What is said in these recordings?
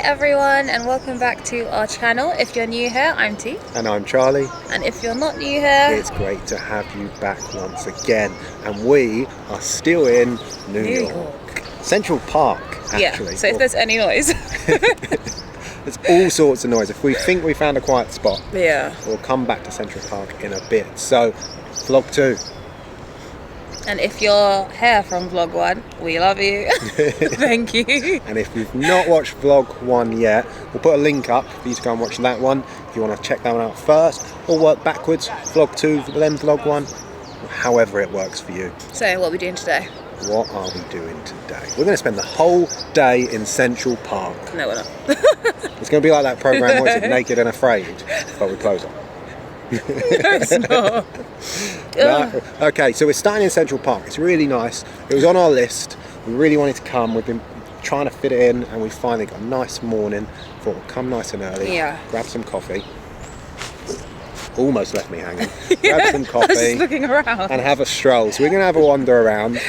everyone, and welcome back to our channel. If you're new here, I'm T. And I'm Charlie. And if you're not new here, it's great to have you back once again. And we are still in New York. Central Park, actually. Yeah, so if there's any noise. There's all sorts of noise. If we think we found a quiet spot, yeah, we'll come back to Central Park in a bit. So, vlog 2. And if you're here from vlog 1, we love you. Thank you. And if you've not watched vlog 1 yet, we'll put a link up for you to go and watch that one if you want to check that one out first, or work backwards, vlog 2, then vlog 1, however it works for you. So what are we doing today? What are we doing today? We're going to spend the whole day in Central Park. No, we're not. It's going to be like that programme, what is it, Naked and Afraid, but with clothes on. No, it's not. No? Okay, so we're starting in Central Park. It's really nice. It was on our list. We really wanted to come. We've been trying to fit it in, and we finally got a nice morning. Thought we'd come nice and early. Yeah. Grab some coffee. Almost left me hanging. Grab some coffee. I was just looking around. And have a stroll. So we're going to have a wander around.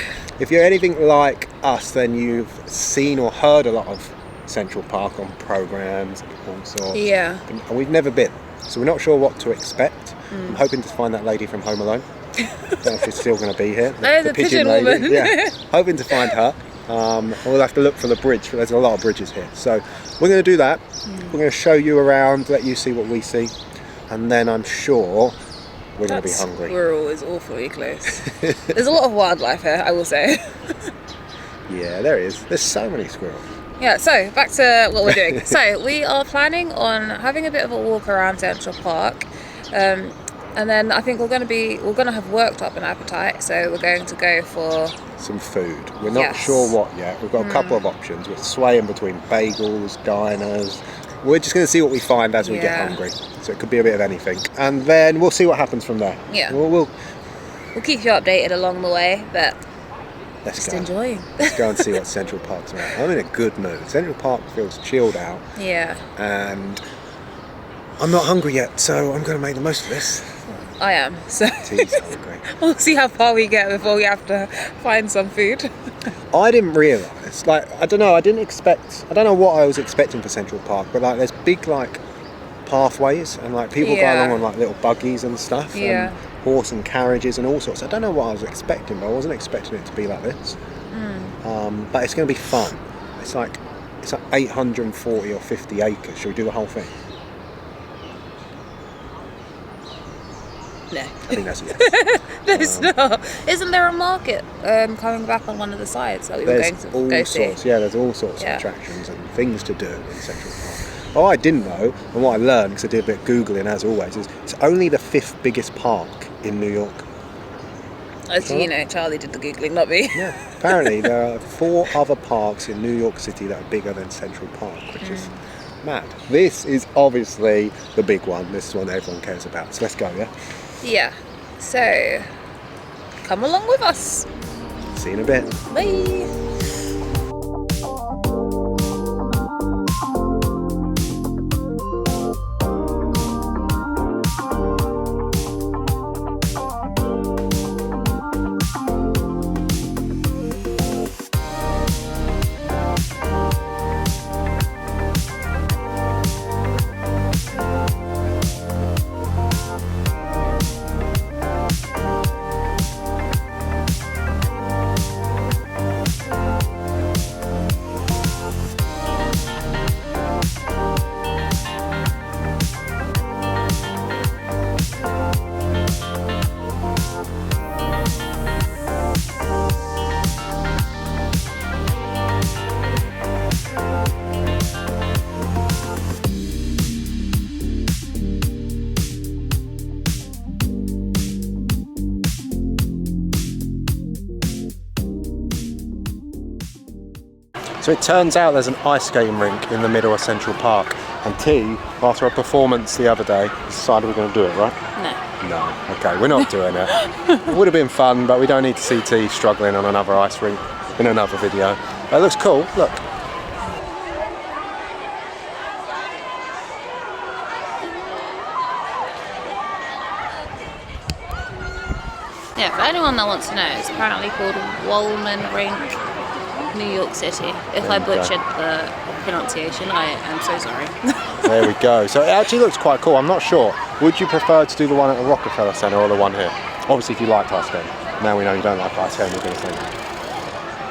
If you're anything like us, then you've seen or heard a lot of Central Park on programmes, all sorts. Yeah. And we've never been. So we're not sure what to expect. I'm hoping to find that lady from Home Alone. Don't know if she's still going to be here. The pigeon lady. woman. Yeah, hoping to find her. We'll have to look for the bridge, but there's a lot of bridges here. So we're going to do that. We're going to show you around, let you see what we see. And then I'm sure we're going to be hungry. Squirrel is awfully close. There's a lot of wildlife here, I will say. Yeah, there is. There's so many squirrels. Yeah, so back to what we're doing. So we are planning on having a bit of a walk around Central Park, and then I think we're going to have worked up an appetite. So we're going to go for some food. We're not sure what yet. We've got a couple of options. We're swaying between bagels, diners. We're just going to see what we find as we get hungry. So it could be a bit of anything, and then we'll see what happens from there. Yeah, we'll keep you updated along the way, but. Let's just enjoying. Let's go and see what Central Park's about. I'm in a good mood. Central Park feels chilled out. Yeah. And I'm not hungry yet, so I'm going to make the most of this. I am. So T's hungry. We'll see how far we get before we have to find some food. I didn't realise, I don't know, I don't know what I was expecting for Central Park, but there's big pathways and people go along on little buggies and stuff. Yeah. And horse and carriages and all sorts. I don't know what I was expecting, but I wasn't expecting it to be like this. But it's going to be fun. It's like 840 or 50 acres. Should we do the whole thing? No. I think that's a yes. There's not. Isn't there a market coming back on one of the sides that we were going to go see? There's all sorts of attractions and things to do in Central Park. Oh, I didn't know, and what I learned, because I did a bit of Googling as always, is it's only the 5th biggest park in New York. As you know, Charlie did the Googling, not me. Yeah, apparently there are 4 other parks in New York City that are bigger than Central Park, which is mad. This is obviously the big one. This is one that everyone cares about. So let's go, yeah? Yeah. So, come along with us. See you in a bit. Bye. So it turns out there's an ice skating rink in the middle of Central Park. And T, after a performance the other day, decided we're going to do it, right? No. Okay, we're not doing it. It would have been fun, but we don't need to see T struggling on another ice rink in another video. But it looks cool, look. Yeah, for anyone that wants to know, it's apparently called Wilde Rink, New York City. If I butchered the pronunciation. I am so sorry. There we go. So it actually looks quite cool. I'm not sure. Would you prefer to do the one at the Rockefeller Center or the one here? Obviously, if you liked ice skating. Now we know you don't like ice skating, you're going to say that.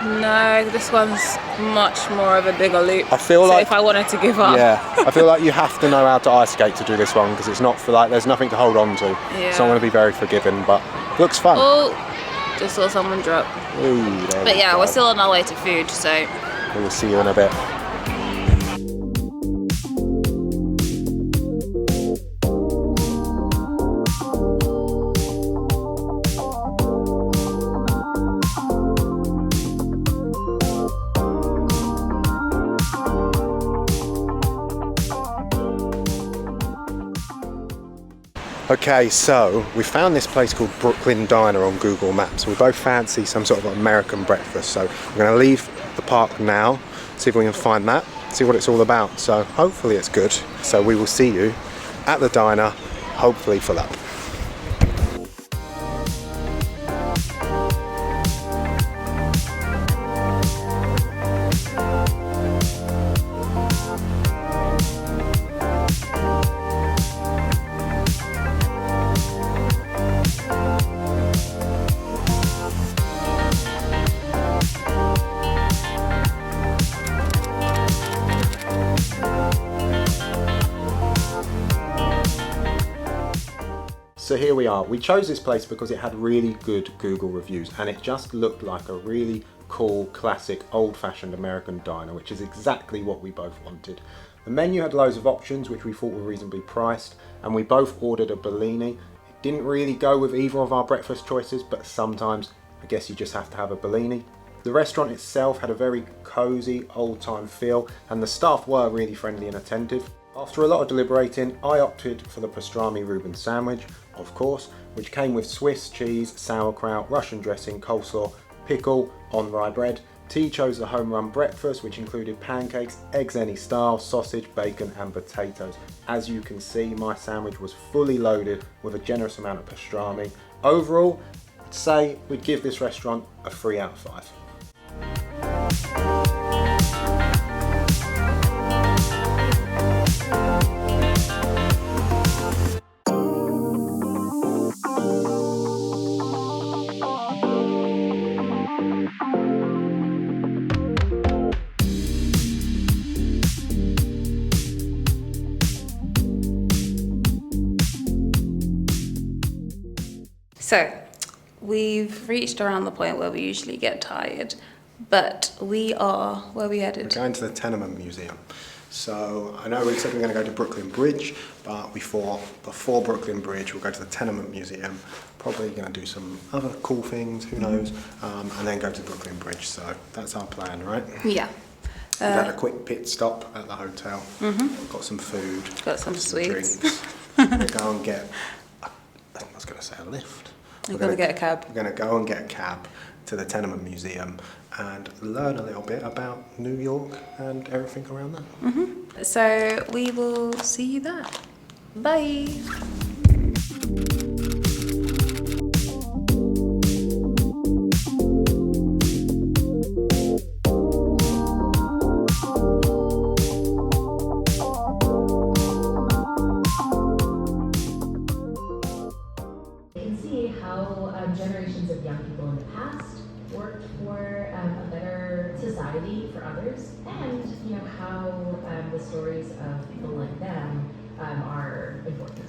No, this one's much more of a bigger loop. I feel like if I wanted to give up. Yeah, I feel like you have to know how to ice skate to do this one because it's not for like there's nothing to hold on to. Yeah. So I'm going to be very forgiving, but looks fun. Oh, just saw someone drop. Ooh, but yeah, we're still on our way to food, so we will see you in a bit. Okay, so we found this place called Brooklyn Diner on Google Maps. We both fancy some sort of American breakfast, so we're going to leave the park now, see if we can find that, see what it's all about. So hopefully it's good. So we will see you at the diner, hopefully full up. So here we are. We chose this place because it had really good Google reviews and it just looked like a really cool, classic, old-fashioned American diner, which is exactly what we both wanted. The menu had loads of options which we thought were reasonably priced, and we both ordered a Bellini. It didn't really go with either of our breakfast choices, but sometimes I guess you just have to have a Bellini. The restaurant itself had a very cozy, old-time feel, and the staff were really friendly and attentive. After a lot of deliberating, I opted for the pastrami Reuben sandwich, of course, which came with Swiss cheese, sauerkraut, Russian dressing, coleslaw, pickle on rye bread. T chose the home run breakfast, which included pancakes, eggs any style, sausage, bacon and potatoes. As you can see, my sandwich was fully loaded with a generous amount of pastrami. Overall, I'd say we'd give this restaurant a 3 out of 5. So, we've reached around the point where we usually get tired, but where are we headed? We're going to the Tenement Museum. So, I know we said we're going to go to Brooklyn Bridge, but before Brooklyn Bridge, we'll go to the Tenement Museum. Probably going to do some other cool things, who knows, and then go to Brooklyn Bridge. So, that's our plan, right? Yeah. We've had a quick pit stop at the hotel. Got some food. Got some sweets. Drinks. We're going to go and get, I was going to say a lift. We're going to get a cab. We're going to go and get a cab to the Tenement Museum and learn a little bit about New York and everything around that. So we will see you there. Bye. Generations of young people in the past worked for a better society for others, and how the stories of people like them are important.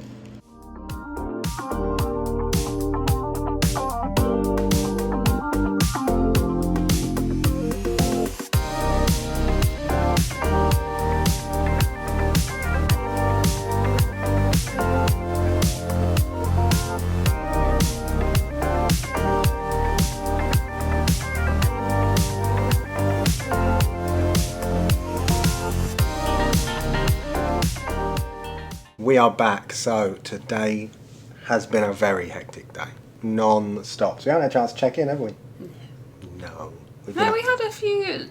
We are back, so today has been a very hectic day, non-stop. So we haven't had a chance to check in, have we? No. We had a few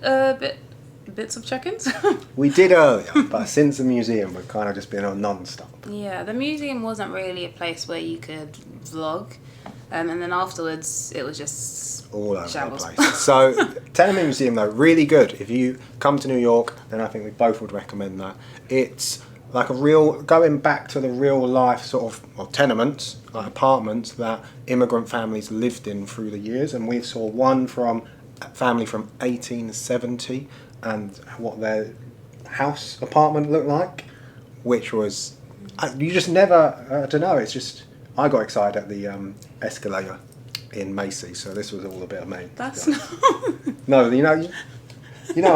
bits of check-ins. We did earlier, but since the museum, we've kind of just been on non-stop. Yeah, the museum wasn't really a place where you could vlog. And then afterwards, it was just all over shambles. the place. So, Tenement Museum, though, really good. If you come to New York, then I think we both would recommend that. It's like going back to the real life sort of, well, tenements, like apartments that immigrant families lived in through the years. And we saw one from a family from 1870 and what their house apartment looked like, which was, you just never, I don't know, it's just, I got excited at the escalator in Macy's, so this was all a bit of me. That's no, you know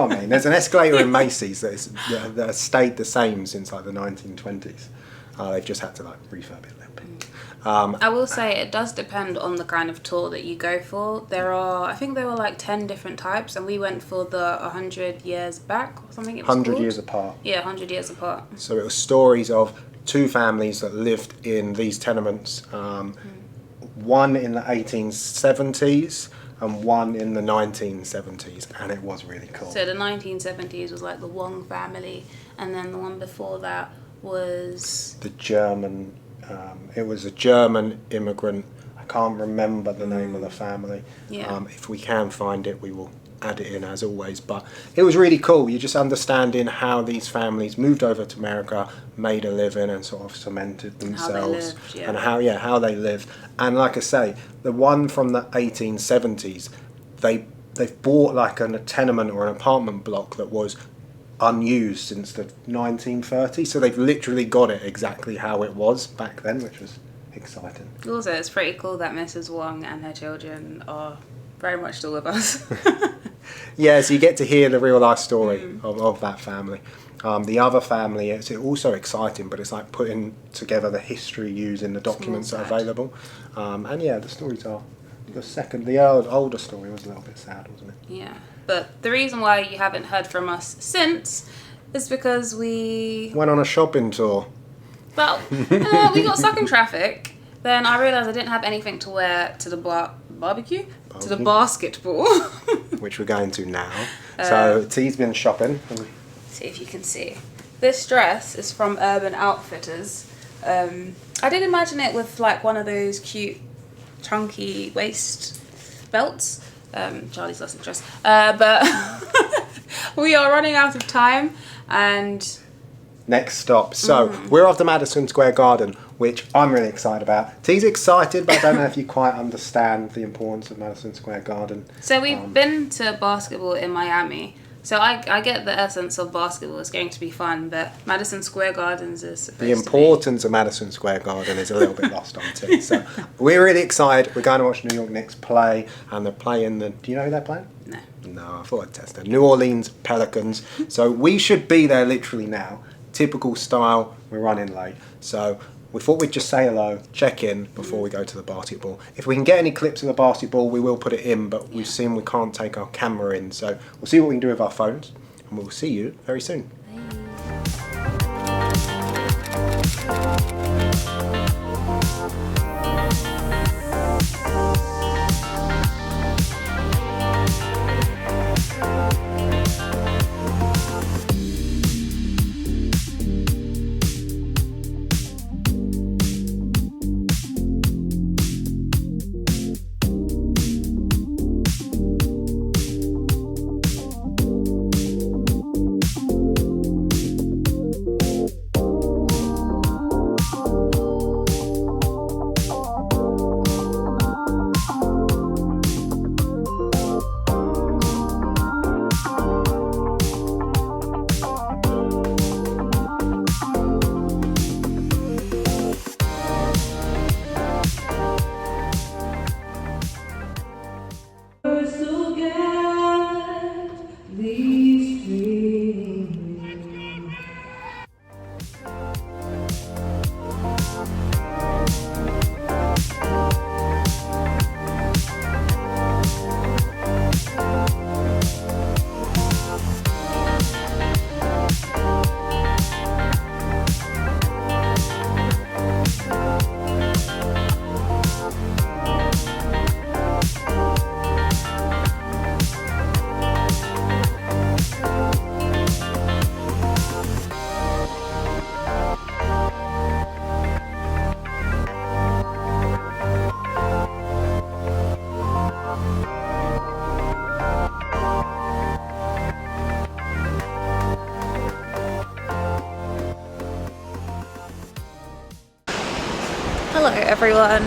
what I mean. There's an escalator in Macy's that has stayed the same since like the 1920s. They've just had to like refurb it a little bit. I will say it does depend on the kind of tour that you go for. I think there were like 10 different types, and we went for the 100 years back or something. It was 100 called. years apart. Yeah, 100 years apart. So it was stories of two families that lived in these tenements, one in the 1870s and one in the 1970s, and it was really cool. So the 1970s was like the Wong family, and then the one before that was the German, it was a German immigrant. I can't remember the name of the family. Yeah. If we can find it, we will add it in as always, but it was really cool. You just understanding how these families moved over to America, made a living, and sort of cemented themselves, and how they lived. And like I say, the one from the 1870s, they've bought like a tenement or an apartment block that was unused since the 1930s, so they've literally got it exactly how it was back then, which was exciting. Also, it's pretty cool that Mrs. Wong and her children are very much still with us. Yeah, so you get to hear the real life story of that family. The other family, it's also exciting, but it's like putting together the history using the documents that are available. And yeah, the stories are, the older story was a little bit sad, wasn't it? Yeah, but the reason why you haven't heard from us since is because we went on a shopping tour. Well, we got stuck in traffic. Then I realised I didn't have anything to wear to the barbecue? To the basketball. Which we're going to now. So T's been shopping. See if you can see. This dress is from Urban Outfitters. I did imagine it with like one of those cute chunky waist belts. Charlie's lost interest. But we are running out of time, and next stop. So we're off to Madison Square Garden, which I'm really excited about. T's excited, but I don't know if you quite understand the importance of Madison Square Garden. So we've been to basketball in Miami. So I get the essence of basketball. It's going to be fun, but Madison Square Gardens is supposed the importance of Madison Square Garden is a little bit lost on T. So we're really excited. We're going to watch New York Knicks play, and they're playing do you know who they're playing? No. No, I thought I'd test them. New Orleans Pelicans. So we should be there literally now. Typical style, we're running late. So we thought we'd just say hello, check in before we go to the basketball. If we can get any clips of the basketball, we will put it in, but we've seen we can't take our camera in. So we'll see what we can do with our phones, and we'll see you very soon. Hello everyone.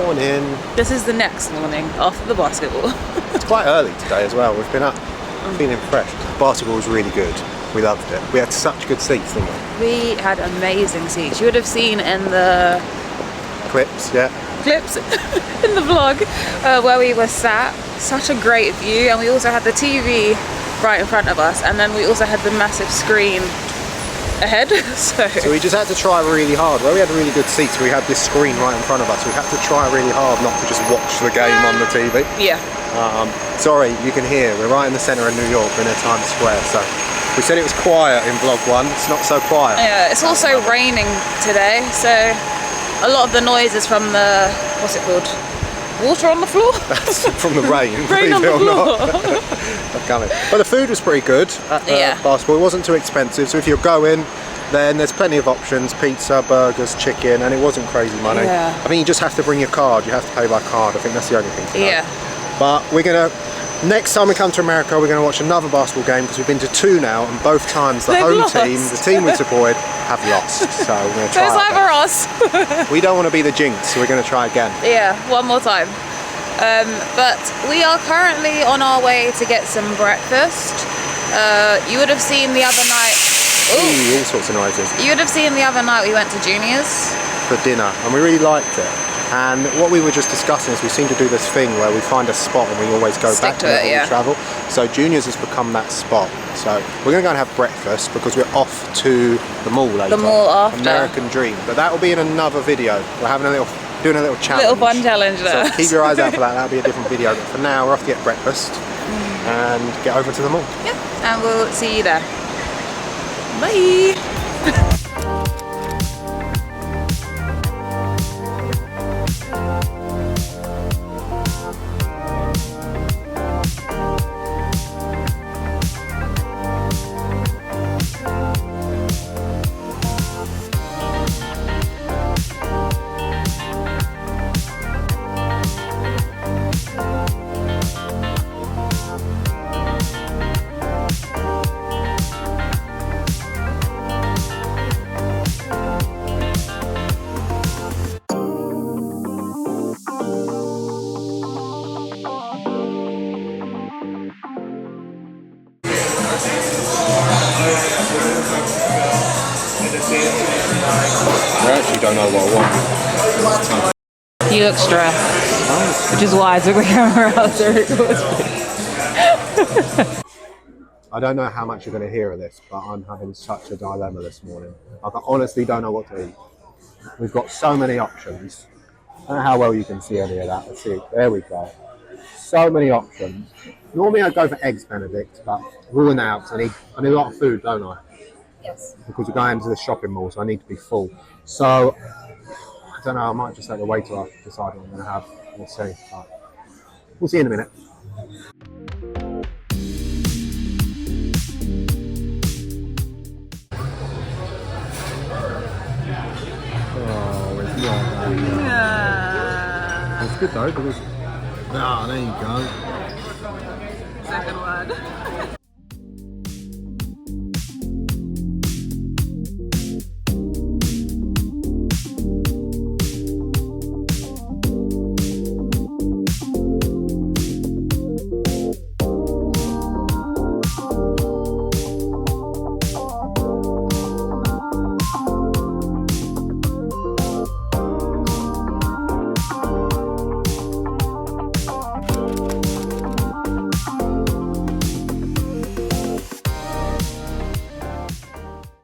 Morning. This is the next morning after the basketball. It's quite early today as well. We've been up feeling fresh. Basketball was really good. We loved it. We had such good seats, didn't we? We had amazing seats. You would have seen in the Clips, yeah. clips in the vlog where we were sat. Such a great view, and we also had the TV right in front of us, and then we also had the massive screen ahead. So we just had to try really hard. Where we had really good seats, we had this screen right in front of us. We had to try really hard not to just watch the game on the TV. yeah. Sorry, you can hear, we're right in the centre of New York, we're near Times Square, so we said it was quiet in vlog 1, it's not so quiet. Yeah, it's also raining today, so a lot of the noise is from the, what's it called? Water on the floor? That's from the rain. Rain on the floor. But the food was pretty good at basketball. It wasn't too expensive, so if you're going, then there's plenty of options: pizza, burgers, chicken, and it wasn't crazy money. Yeah. I think you just have to bring your card. You have to pay by card. I think that's the only thing to know. Yeah. But we're gonna, next time we come to America, we're gonna watch another basketball game because we've been to 2 now, and both times the home team, the team we supported, have lost. So we're gonna try. So it's either us. We don't want to be the jinx, so we're gonna try again. Yeah, one more time. But we are currently on our way to get some breakfast. You would have seen the other night. Ooh, all sorts of noises. You would have seen the other night we went to Junior's for dinner, and we really liked it. And what we were just discussing is we seem to do this thing where we find a spot and we always go back to it when we travel. So Junior's has become that spot. So we're going to go and have breakfast because we're off to the mall later. The mall after. American Dream. But that will be in another video. We're having doing a little challenge. Little fun challenge there. So keep your eyes out for that. That'll be a different video. But for now, we're off to get breakfast and get over to the mall. Yeah, and we'll see you there. Bye. I actually don't know what I want. You look stressed, which is why I took the camera out to record. I don't know how much you're going to hear of this, but I'm having such a dilemma this morning. I honestly don't know what to eat. We've got so many options. I don't know how well you can see any of that. Let's see. There we go. So many options. Normally I'd go for eggs Benedict, but ruling out, I need a lot of food, don't I? Yes. Because we're going to the shopping mall, so I need to be full. So, I don't know, I might just let the waiter decide what I'm going to have. We'll see. But we'll see in a minute. Oh, it's not. Yeah. It's good though, because... Ah, there you go. Second one.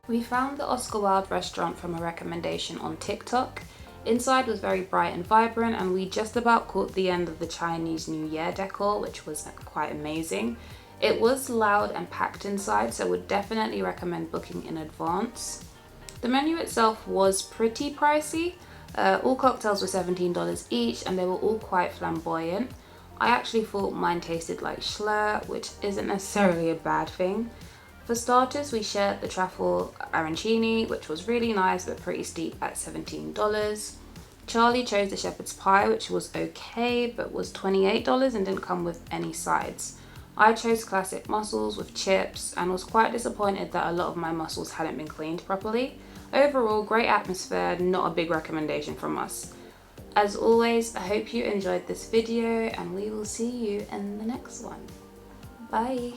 We found the Oscar Wilde restaurant from a recommendation on TikTok. Inside was very bright and vibrant, and we just about caught the end of the Chinese New Year decor, which was quite amazing. It was loud and packed inside, so would definitely recommend booking in advance. The menu itself was pretty pricey. All cocktails were $17 each, and they were all quite flamboyant. I actually thought mine tasted like Schlur, which isn't necessarily a bad thing. For starters, we shared the truffle arancini, which was really nice but pretty steep at $17. Charlie chose the shepherd's pie, which was okay but was $28 and didn't come with any sides. I chose classic mussels with chips and was quite disappointed that a lot of my mussels hadn't been cleaned properly. Overall, great atmosphere, not a big recommendation from us. As always, I hope you enjoyed this video and we will see you in the next one. Bye!